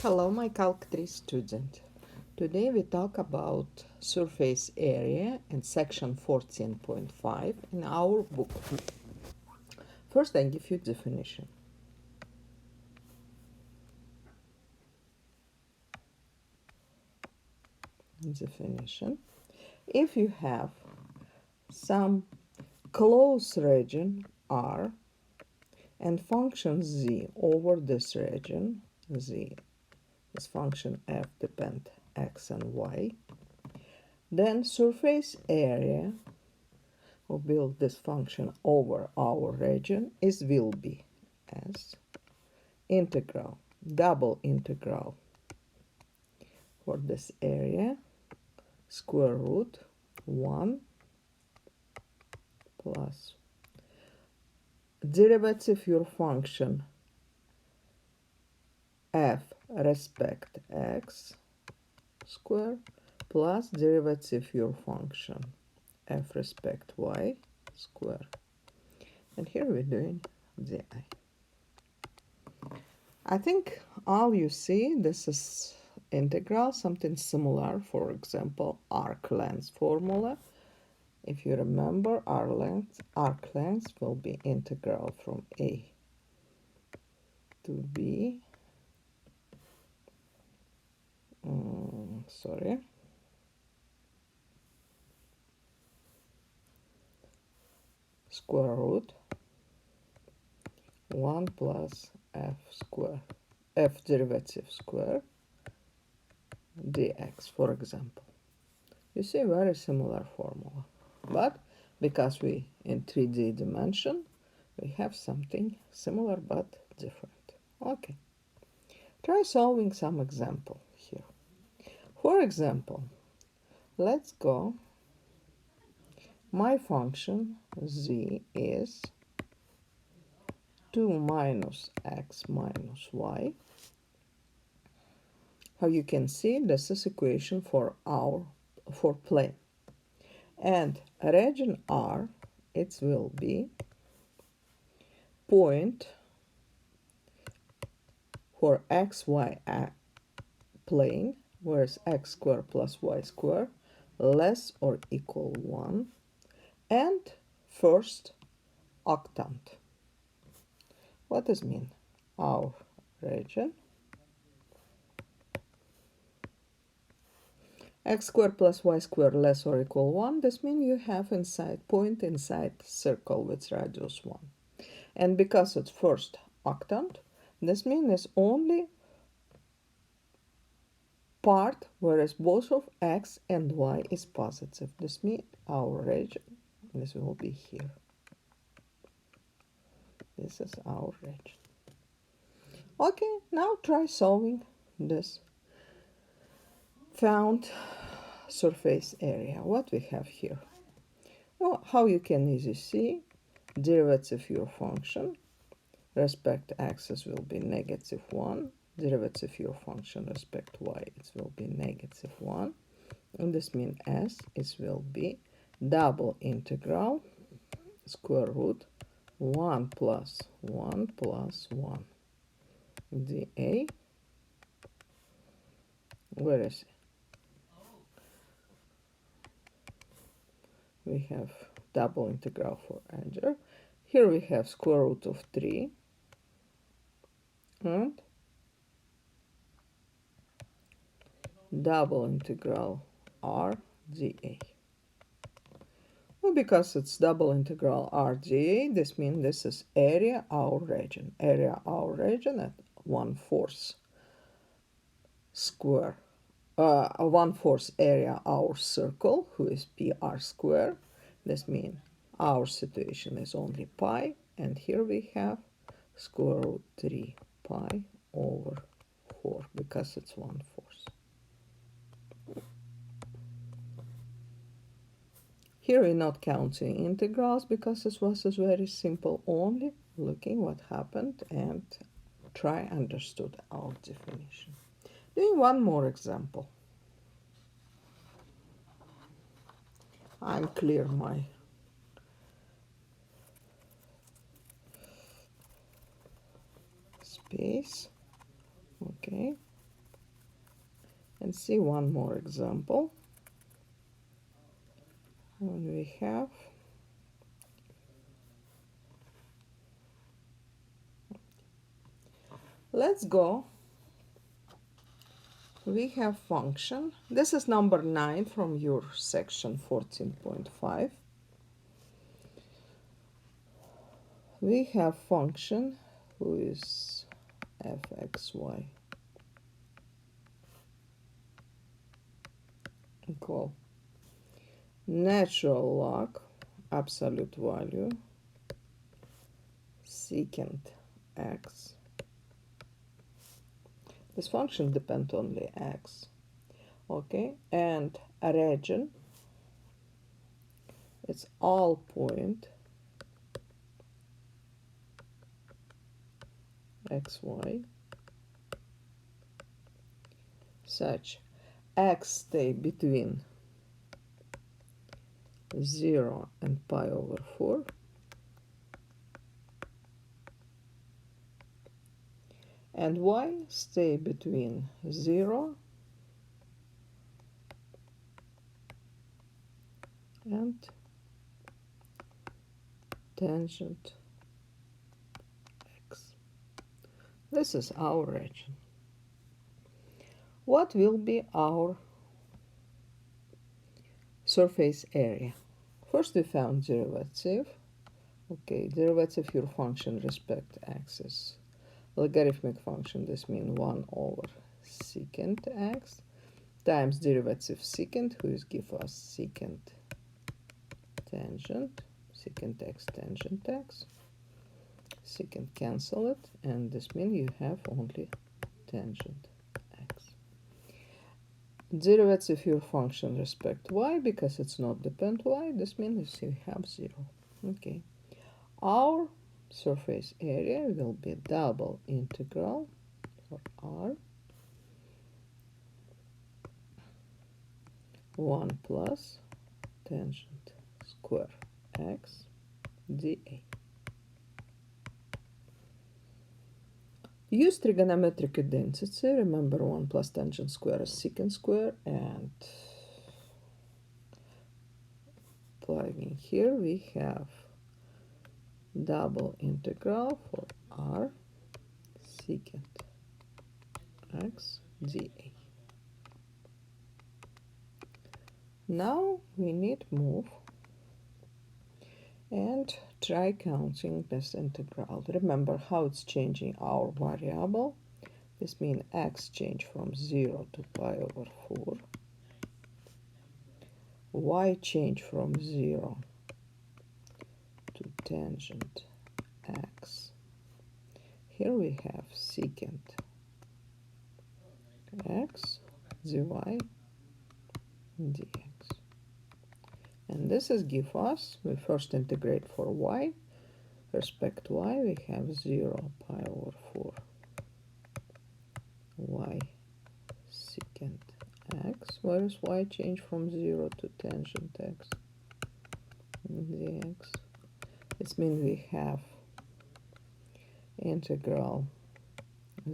Hello, my Calc 3 student. Today we talk about surface area in section 14.5 in our book. First, I give you definition. Definition. If you have some closed region R and function z over this region, z is function f depend x and y, then surface area who build this function over our region will be as integral, double integral for this area, square root 1 plus derivative your function f respect x square plus derivative your function f respect y square. And here we're doing di. I think all you see, this is integral, something similar, for example, arc length formula. If you remember, arc length will be integral from A to B. Square root 1 plus f square, f derivative square dx, for example. You see, very similar formula, but because we in 3D dimension, we have something similar but different. Okay, try solving some example here. For example, let's go, my function z is 2 minus x minus y. How you can see, this is equation for plane. And region R, it will be point for xy plane, whereas x squared plus y squared less or equal 1, and first octant. What does mean? Our region x squared plus y squared less or equal 1, this means you have point inside circle with radius 1. And because it's first octant, this means it's only part whereas both of x and y is positive. This means our region, this will be here. This is our region. Okay, now try solving this found surface area. What we have here? Well, how you can easily see, derivative your function respect axis will be -1, derivative your function respect y, it will be -1, and this means s it will be double integral square root 1 plus 1 plus 1 dA. Where is it? We have double integral for answer. Here we have square root of 3 and double integral r dA. Well, because it's double integral r dA, this means this is area our region. Area our region at 1/4 square. 1/4 area our circle, who is PR square. This means our situation is only pi, and here we have square root 3 pi over 4 because it's 1/4. Here we're not counting integrals because this was very simple, only looking what happened and try understood our definition. Doing one more example. I'm clear my space. Okay. And see one more example. When we have let's go. We have function. This is number 9 from your section 14.5. We have function who is fxy equal natural log absolute value secant x. This function depends only x. Okay, and a region, it's all point xy such x stay between 0 and pi over 4 and y stay between 0 and tangent x. This is our region. What will be our surface area? First we found derivative. Okay, derivative your function respect axis. Logarithmic function, this means 1 over secant x times derivative secant, who is give us secant tangent, secant x tangent x. Secant cancel it, and this means you have only tangent x. Derivative your function respect y, because it's not depend y, this means you have 0. Okay. Our surface area will be double integral for r 1 plus tangent square x dA. Use trigonometric density. Remember 1 plus tangent square is secant square, and plugging here we have double integral for r secant x dA. Now we need move and try counting this integral. Remember how it's changing our variable. This means x change from 0 to pi over 4. Y change from 0 to tangent x. Here we have secant x dy dx. And this is give us, we first integrate for y. Respect y, we have 0 pi over 4 y secant x. Where is y change from 0 to tangent x dx? This means we have integral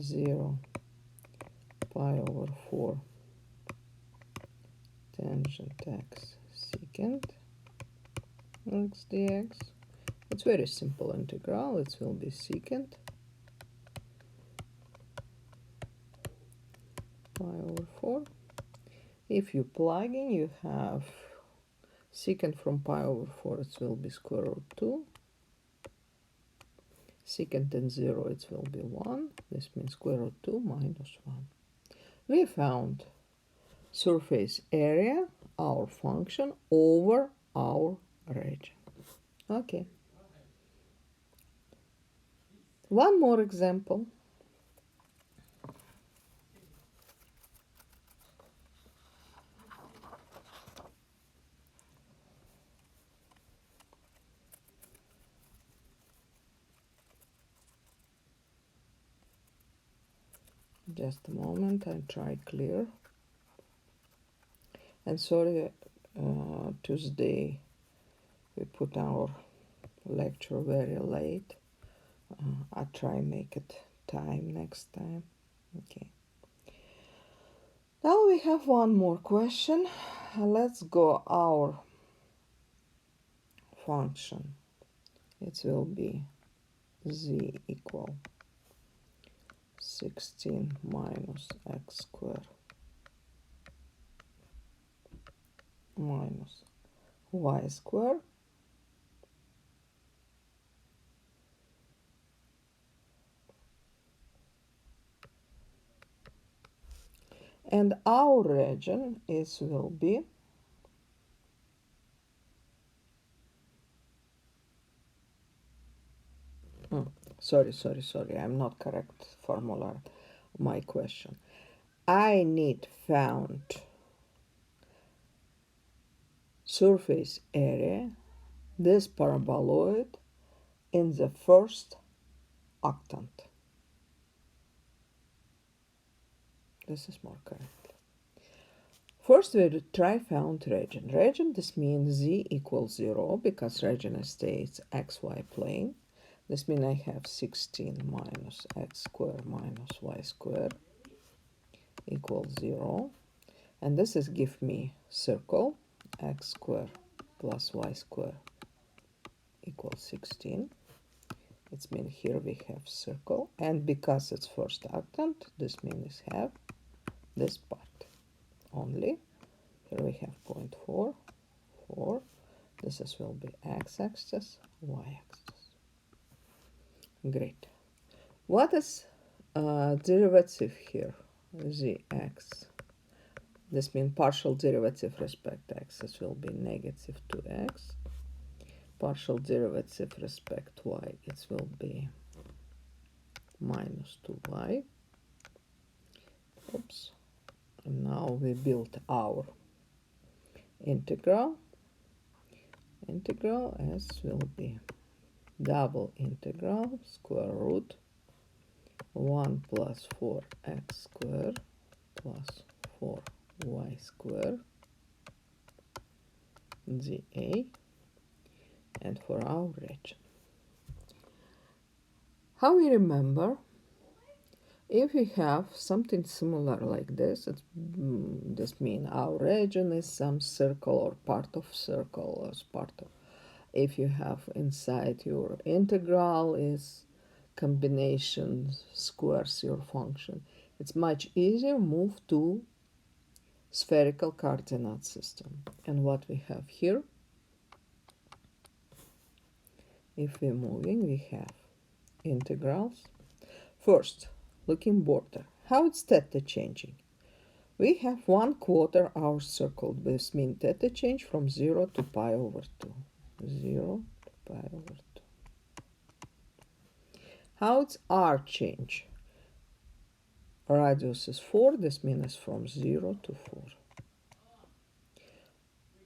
0 pi over 4 tangent x secant x dx. It's very simple integral. It will be secant pi over 4. If you plug in, you have secant from pi over 4, it will be square root 2. Secant and 0, it will be 1. This means square root 2 minus 1. We found surface area, our function, over our region. Okay. One more example. Just a moment, I try clear. And sorry, Tuesday we put our lecture very late. I try make it time next time. Okay. Now we have one more question. Let's go our function. It will be z equal 16 minus x squared minus y squared. And our region is will be sorry, I'm not correct formula my question. I need found surface area this paraboloid in the first octant. This is more correct. First we try found region. Region, this means z equals 0 because region states xy plane. This means I have 16 minus x squared minus y squared equals 0. And this is give me circle x squared plus y squared equals 16. It means here we have circle. And because it's first octant, this means have this part only. Here we have 0.4, 4. This is will be x-axis, y-axis. Great. What is derivative here? Zx. This means partial derivative respect x. This will be negative 2x. Partial derivative respect y. It will be minus 2y. Oops. And now we build our integral. Integral s will be double integral square root 1 plus 4x squared plus 4y squared dA, and for our region. How we remember, if we have something similar like this, this means our region is some circle or part of circle or part of. If you have inside your integral is combination squares your function, it's much easier move to spherical coordinate system. And what we have here, if we're moving, we have integrals. First, looking border. How it's theta changing? We have 1/4 our circle. This means theta change from 0 to pi over 2. 0 to pi over 2. How it's r change? Radius is 4. This means from 0 to 4.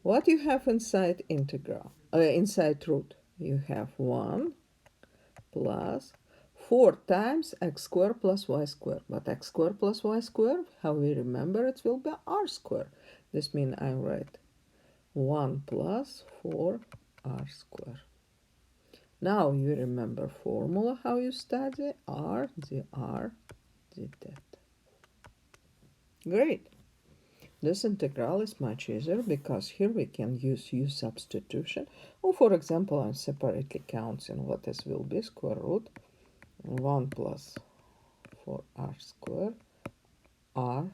What you have inside integral? Inside root, you have 1 plus 4 times x squared plus y squared. But x squared plus y squared, how we remember, it will be r squared. This means I write 1 plus 4r squared. Now you remember formula, how you study r dr d theta. Great. This integral is much easier because here we can use u substitution. Or for example, I'm separately counting what this will be, square root 1 plus 4r squared r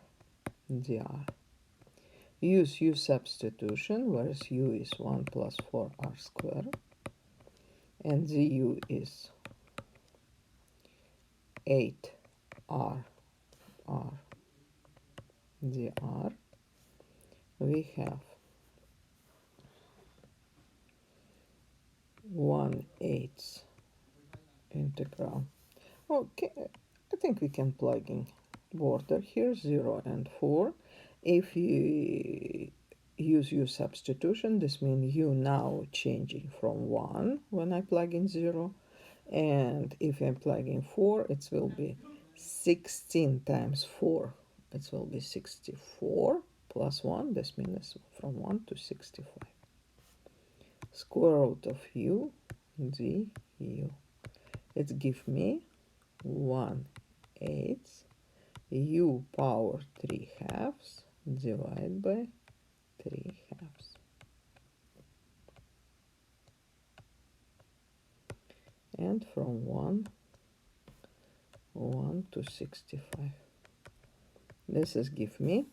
dr. Use u substitution, whereas u is 1 plus 4r squared. And du is 8r dr. We have 1/8 integral. Okay, I think we can plug in border here, 0 and 4. If you use u substitution, this means u now changing from 1 when I plug in 0. And if I plug in 4, it will be 16 times 4. It will be 64 plus 1. This means from 1 to 65. Square root of u du. It gives me 1/8 u power 3 halves divided by 3 halves. And from 1 to 65. This is give me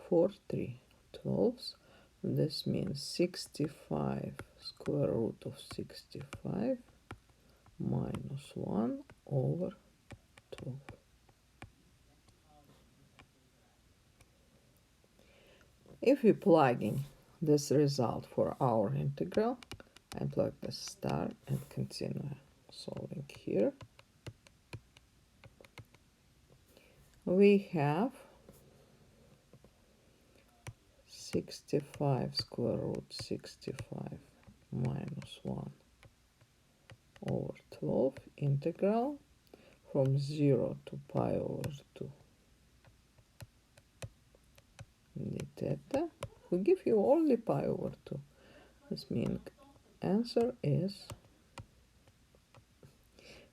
4, 3, 12. This means 65 square root of 65 minus 1 over 12. If we plug in this result for our integral, I plug the star and continue solving here. We have 65 square root 65 minus 1 over 12 integral from 0 to pi over 2 d theta. We give you only pi over 2. This means answer is,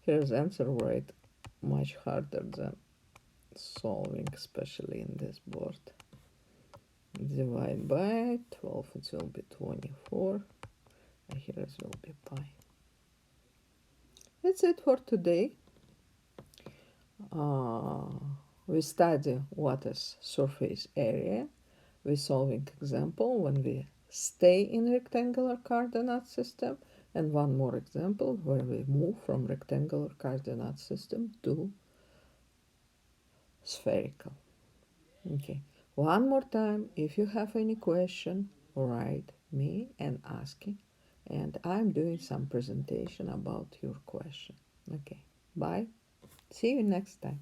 here's answer rate much harder than solving, especially in this board. Divide by 12, it will be 24, and here it will be pi. That's it for today. We study what is surface area. We solving example when we stay in rectangular coordinate system, and one more example where we move from rectangular coordinate system to spherical. Okay, one more time, if you have any question, write me and asking, and I'm doing some presentation about your question. Okay, bye. See you next time.